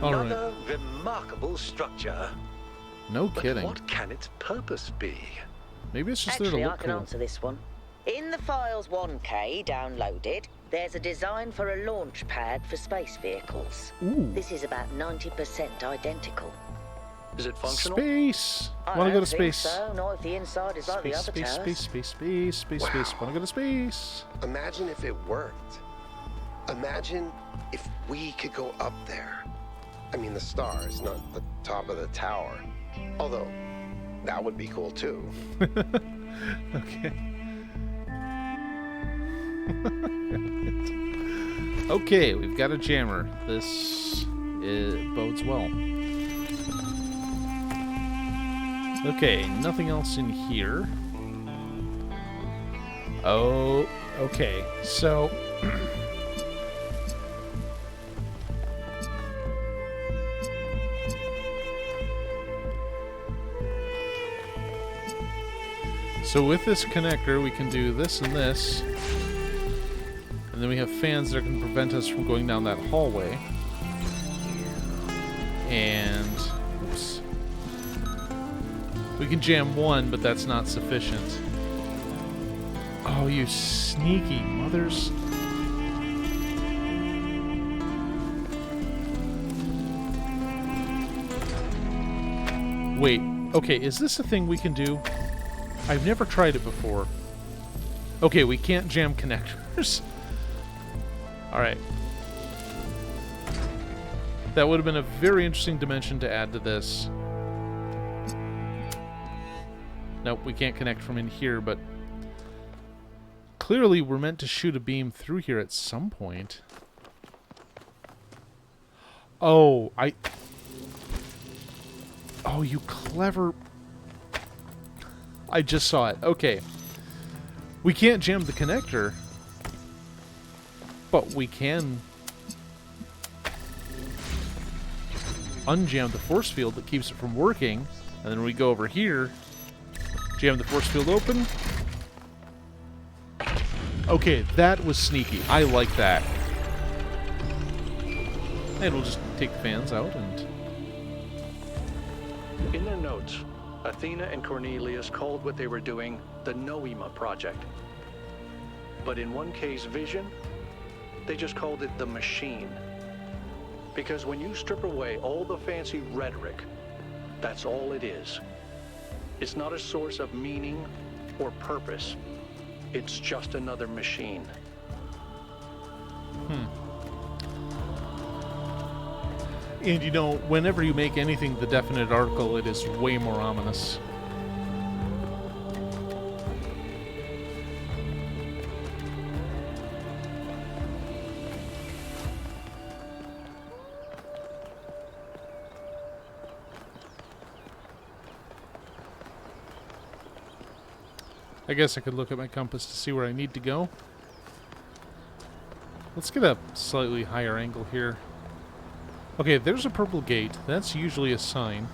Another remarkable structure. No But kidding. what can its purpose be? Maybe it's just there to Actually, I look can cool. answer this one. In the Files 1K downloaded, there's a design for a launch pad for space vehicles. Ooh. This is about 90% identical. Is it functional? Space! I Wanna go don't to think space? so, not if the inside is like the other towers. Space. Wanna go to space? Imagine if it worked. Imagine if we could go up there. I mean, the stars, not the top of the tower. Although, that would be cool too. Okay. Okay, we've got a jammer. This bodes well. Okay, nothing else in here. Oh, okay. So... So with this connector, we can do this and this. And then we have fans that can prevent us from going down that hallway. And... oops. We can jam one, but that's not sufficient. Oh, you sneaky mothers. Wait, okay, is this a thing we can do? I've never tried it before. Okay, we can't jam connectors. Alright. That would have been a very interesting dimension to add to this. Nope, we can't connect from in here, but... clearly we're meant to shoot a beam through here at some point. Oh, oh, you clever... I just saw it. Okay. We can't jam the connector, but we can unjam the force field that keeps it from working, and then we go over here, jam the force field open. Okay, that was sneaky. I like that. And we'll just take the fans out and... In their notes, Athena and Cornelius called what they were doing the Noema Project. But in 1K's vision, they just called it the Machine. Because when you strip away all the fancy rhetoric, that's all it is. It's not a source of meaning or purpose. It's just another machine. And you know, whenever you make anything the definite article, it is way more ominous. I guess I could look at my compass to see where I need to go. Let's get a slightly higher angle here. Okay, there's a purple gate. That's usually a sign.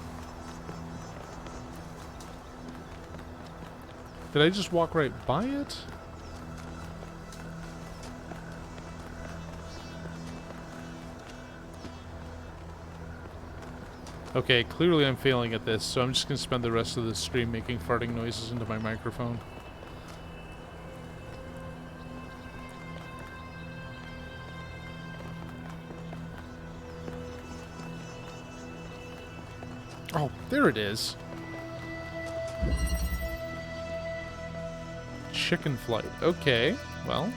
Did I just walk right by it? Okay, clearly I'm failing at this, so I'm just going to spend the rest of the stream making farting noises into my microphone. Oh, there it is. Chicken flight. Okay, well.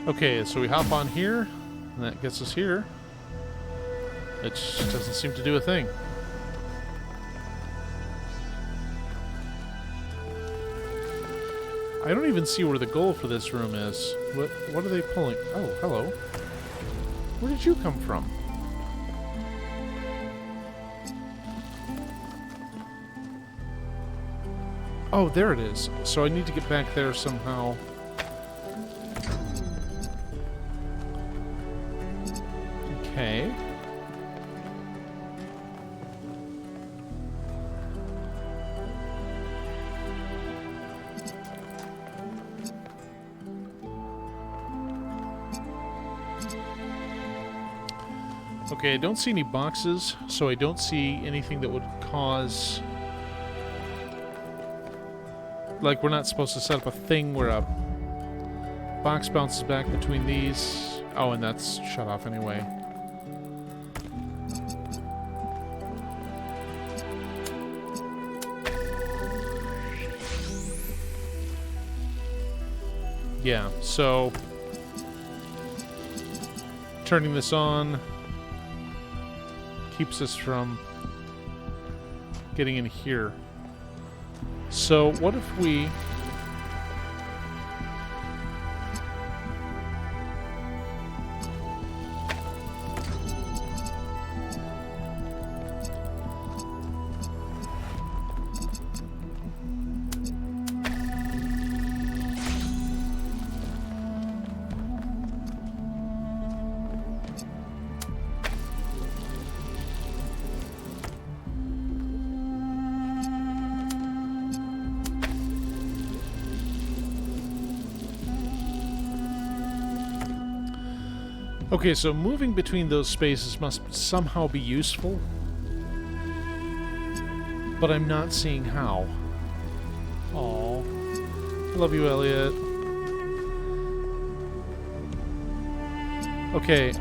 Okay, so we hop on here, and that gets us here. It just doesn't seem to do a thing. I don't even see where the goal for this room is. What are they pulling? Oh, hello. Where did you come from? Oh, there it is. So I need to get back there somehow. Okay, I don't see any boxes, so I don't see anything that would cause... Like, we're not supposed to set up a thing where a box bounces back between these. Oh, and that's shut off anyway. Yeah, so... Turning this on keeps us from getting in here. So what if we... Okay, so moving between those spaces must somehow be useful, but I'm not seeing how. Aw. I love you, Elliot. Okay,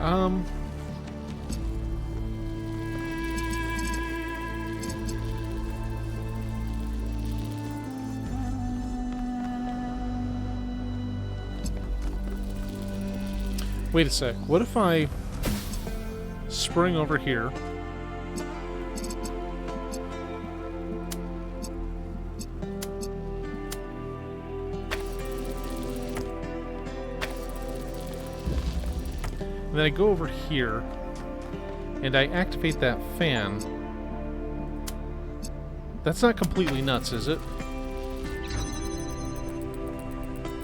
wait a sec. What if I spring over here? And then I go over here and I activate that fan. That's not completely nuts, is it?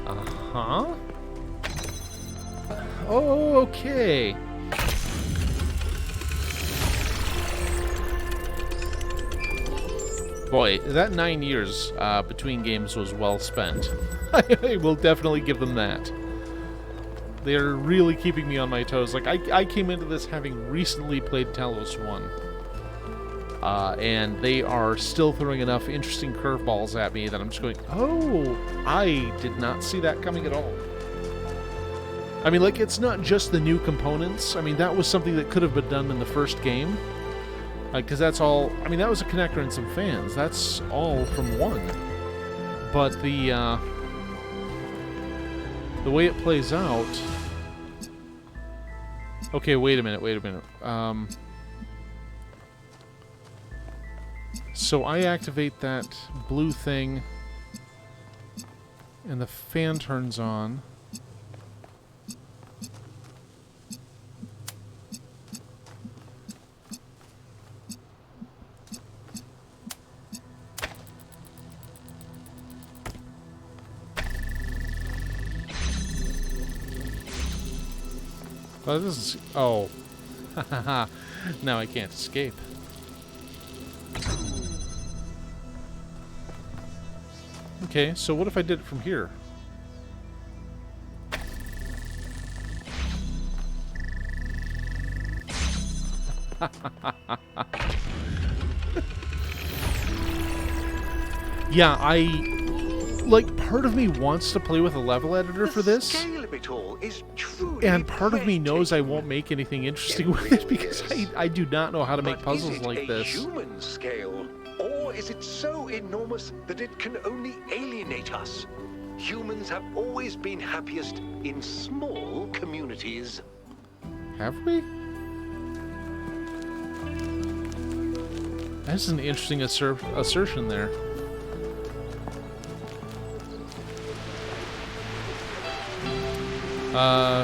Uh-huh. Oh, okay. Boy, that 9 years between games was well spent. I will definitely give them that. They're really keeping me on my toes. Like, I came into this having recently played Talos 1. And they are still throwing enough interesting curveballs at me that I'm just going, oh, I did not see that coming at all. I mean, like, it's not just the new components. I mean, that was something that could have been done in the first game. Because that's all... I mean, that was a connector and some fans. That's all from 1. But the way it plays out... Okay, wait a minute. So I activate that blue thing, and the fan turns on. Oh, this is... Oh. Now I can't escape. Okay, so what if I did it from here? Yeah, like, part of me wants to play with a level editor for this. The scale of it all is truly And part of me knows I breathtaking. won't make anything interesting with it because I do not know how to make But puzzles is it like a this. human scale, or is it so enormous that it can only alienate us? Humans have always been happiest in small communities. Have we? That's an interesting assertion there.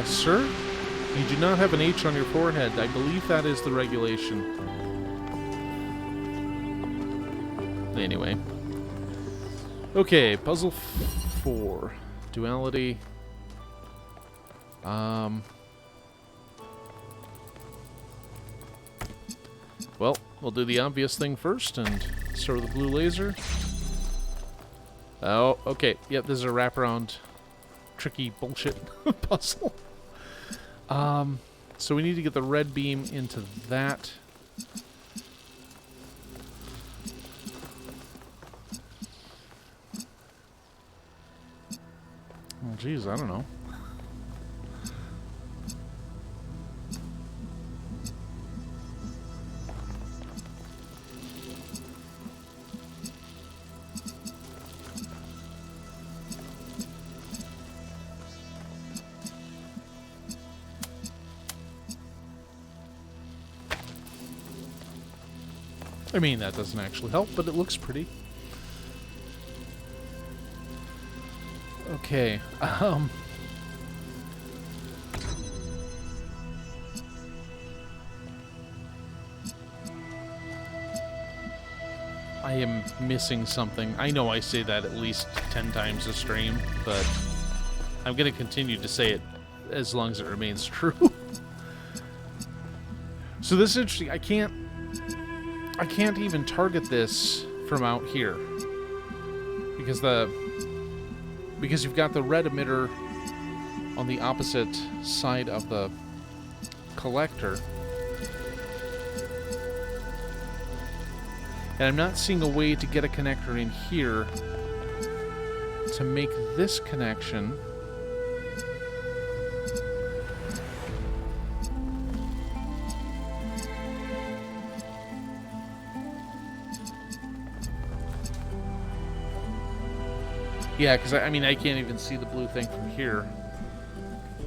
Sir? You do not have an H on your forehead. I believe that is the regulation. Anyway. Okay, puzzle 4. Duality. Well, we'll do the obvious thing first and start with the blue laser. Oh, okay. Yep, this is a wraparound tricky bullshit puzzle. So we need to get the red beam into that. Well, geez, I don't know. I mean, that doesn't actually help, but it looks pretty. Okay, I am missing something. I know I say that at least 10 times a stream, but I'm going to continue to say it as long as it remains true. So this is interesting. I can't even target this from out here because you've got the red emitter on the opposite side of the collector. And I'm not seeing a way to get a connector in here to make this connection. Yeah, because I mean, I can't even see the blue thing from here.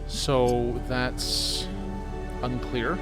So that's unclear.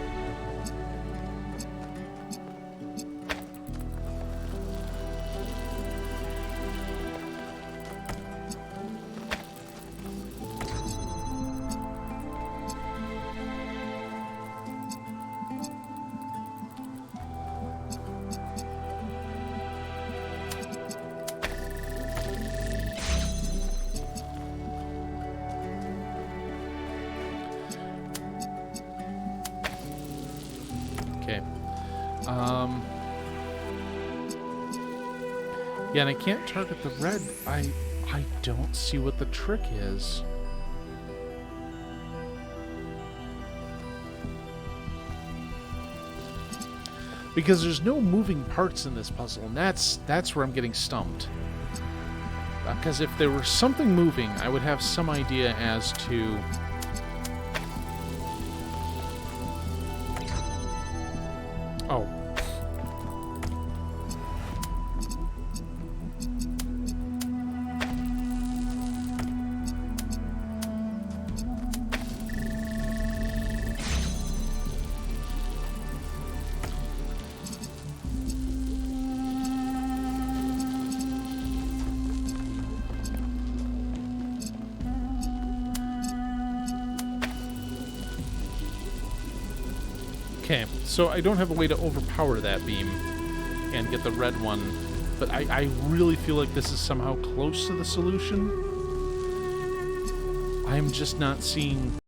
Okay. Yeah, and I can't target the red. I don't see what the trick is. Because there's no moving parts in this puzzle, and that's where I'm getting stumped. Because if there were something moving, I would have some idea as to... Oh. Okay, so I don't have a way to overpower that beam and get the red one, but I really feel like this is somehow close to the solution. I'm just not seeing...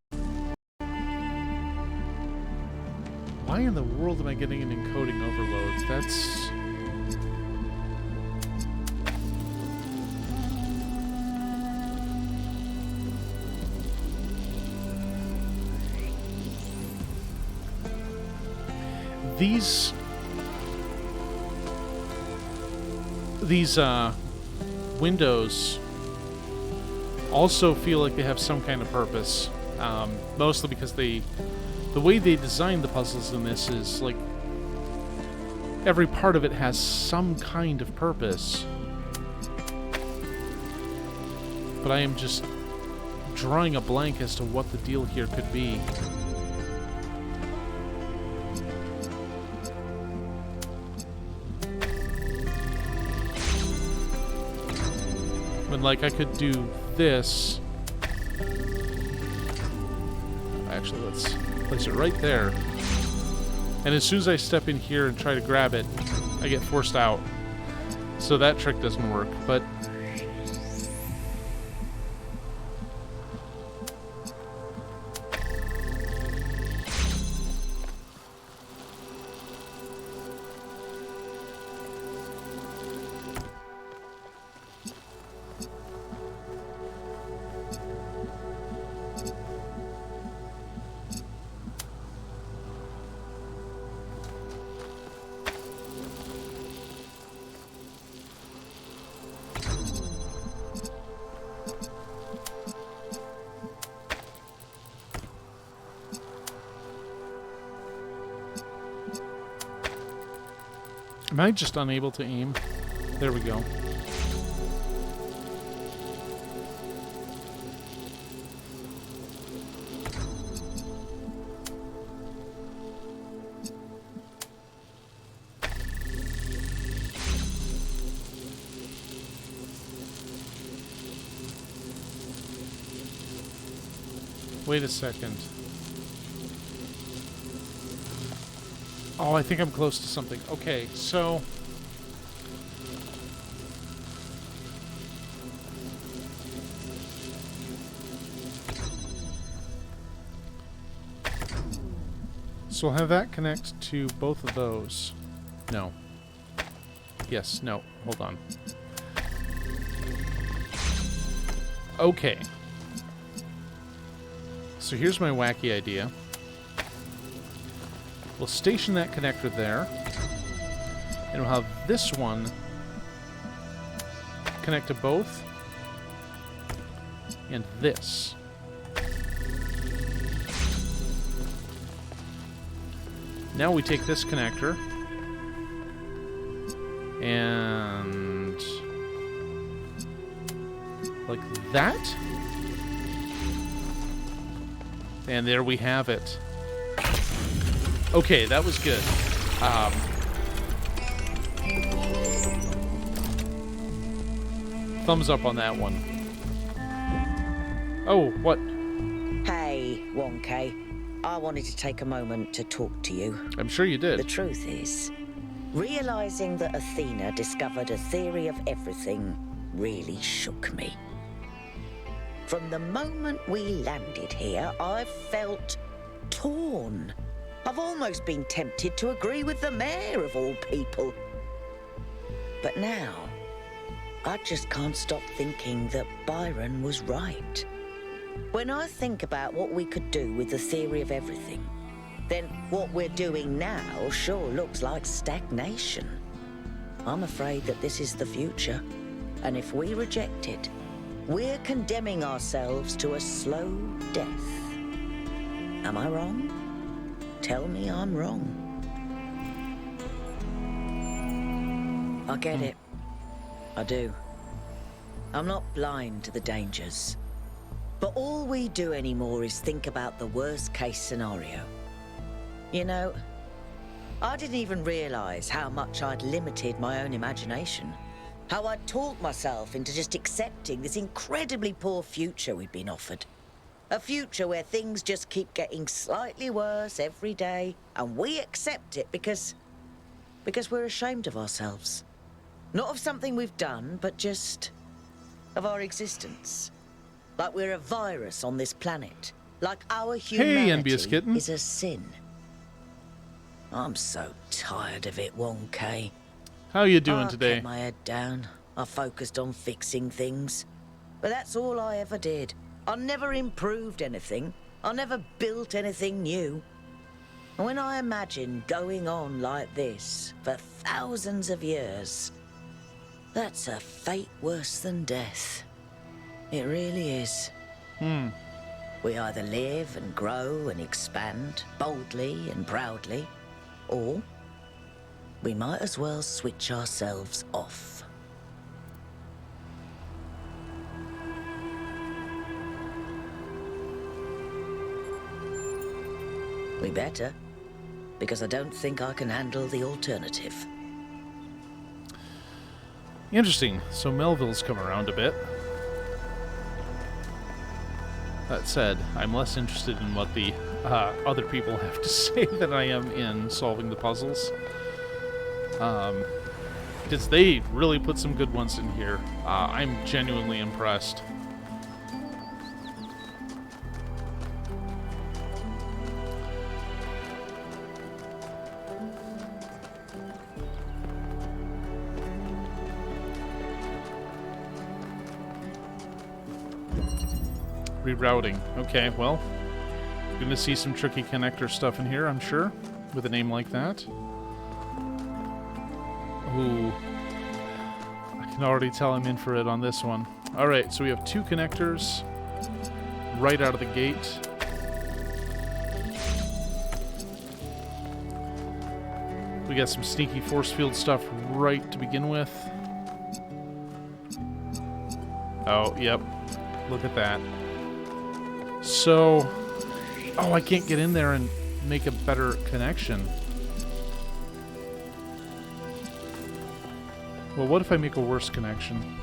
Why in the world am I getting an encoding overload? That's... These windows also feel like they have some kind of purpose, mostly because the way they designed the puzzles in this is like every part of it has some kind of purpose. But I am just drawing a blank as to what the deal here could be. When, like, I could do this. Actually, let's place it right there. And as soon as I step in here and try to grab it, I get forced out. So that trick doesn't work, but... Am I just unable to aim? There we go. Wait a second. Oh, I think I'm close to something. Okay, so... So I'll have that connect to both of those. No. Yes, no. Hold on. Okay. So here's my wacky idea. We'll station that connector there. And we'll have this one connect to both. And this. Now we take this connector. And... like that? And there we have it. Okay, that was good. Thumbs up on that one. Oh, what? Hey, 1K. I wanted to take a moment to talk to you. I'm sure you did. The truth is, realizing that Athena discovered a theory of everything really shook me. From the moment we landed here, I've felt torn. I've almost been tempted to agree with the mayor of all people. But now, I just can't stop thinking that Byron was right. When I think about what we could do with the theory of everything, then what we're doing now sure looks like stagnation. I'm afraid that this is the future, and if we reject it, we're condemning ourselves to a slow death. Am I wrong? Tell me I'm wrong. I get it. I do. I'm not blind to the dangers. But all we do anymore is think about the worst case scenario. You know, I didn't even realize how much I'd limited my own imagination. How I'd talked myself into just accepting this incredibly poor future we'd been offered. A future where things just keep getting slightly worse every day, and we accept it because we're ashamed of ourselves. Not of something we've done, but just of our existence. Like we're a virus on this planet. Like our humanity envious kitten. is a sin. I'm so tired of it, 1K. How you doing I today? kept my head down. I focused on fixing things. But that's all I ever did. I never improved anything. I never built anything new. And when I imagine going on like this for thousands of years, that's a fate worse than death. It really is. We either live and grow and expand boldly and proudly, or we might as well switch ourselves off. We better, because I don't think I can handle the alternative. Interesting. So Melville's come around a bit. That said, I'm less interested in what the other people have to say than I am in solving the puzzles. Because they really put some good ones in here. I'm genuinely impressed. Rerouting. Okay, well, you're going to see some tricky connector stuff in here, I'm sure, with a name like that. Ooh. I can already tell I'm in for it on this one. Alright, so we have two connectors right out of the gate. We got some sneaky force field stuff right to begin with. Oh, yep. Look at that. So... Oh, I can't get in there and make a better connection. Well, what if I make a worse connection?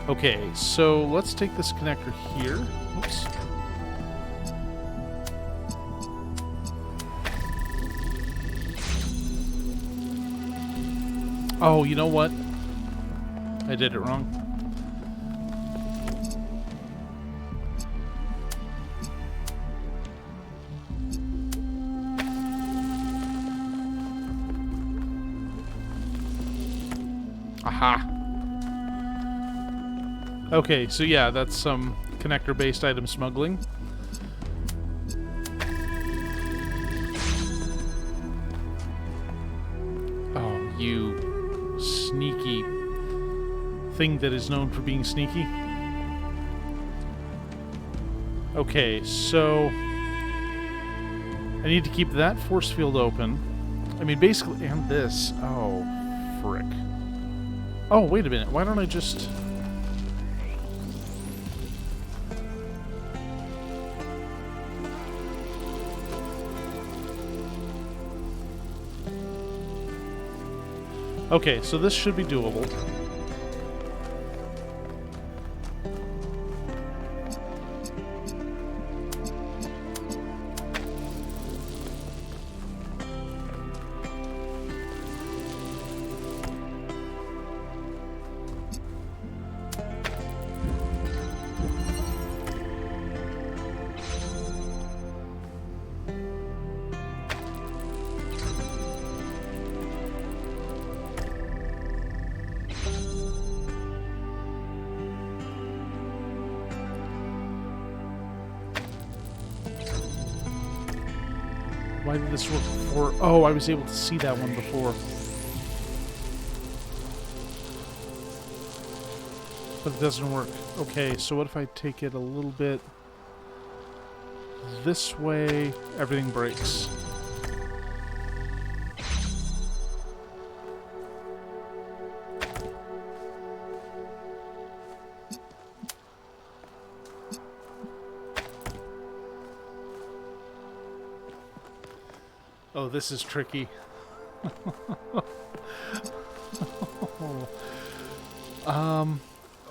Okay, so let's take this connector here. Oops. Oh, you know what? I did it wrong. Aha. Okay, so yeah, that's some connector-based item smuggling. Oh, you sneaky thing that is known for being sneaky. Okay, so I need to keep that force field open. I mean, basically, and this. Oh, frick. Oh, wait a minute. Why don't I just... Okay, so this should be doable. Why did this work before? Oh, I was able to see that one before. But it doesn't work. Okay, so what if I take it a little bit this way? Everything breaks. Oh, this is tricky.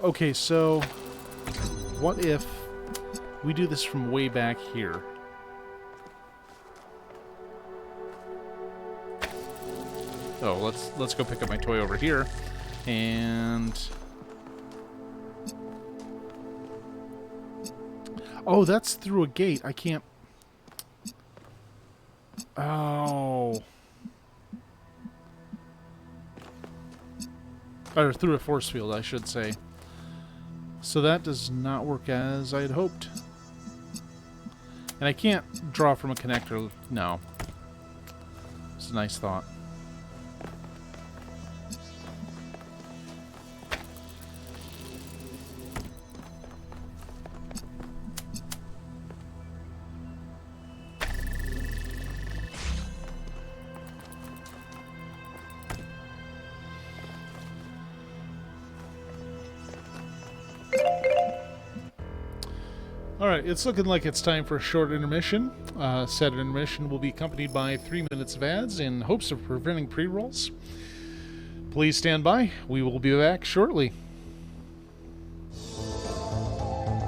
Okay, so what if we do this from way back here? Oh, let's go pick up my toy over here. And oh, that's through a gate. I can't. Oh. Or through a force field, I should say. So that does not work as I had hoped. And I can't draw from a connector. No. It's a nice thought. Alright, it's looking like it's time for a short intermission. Said intermission will be accompanied by 3 minutes of ads in hopes of preventing pre-rolls. Please stand by. We will be back shortly.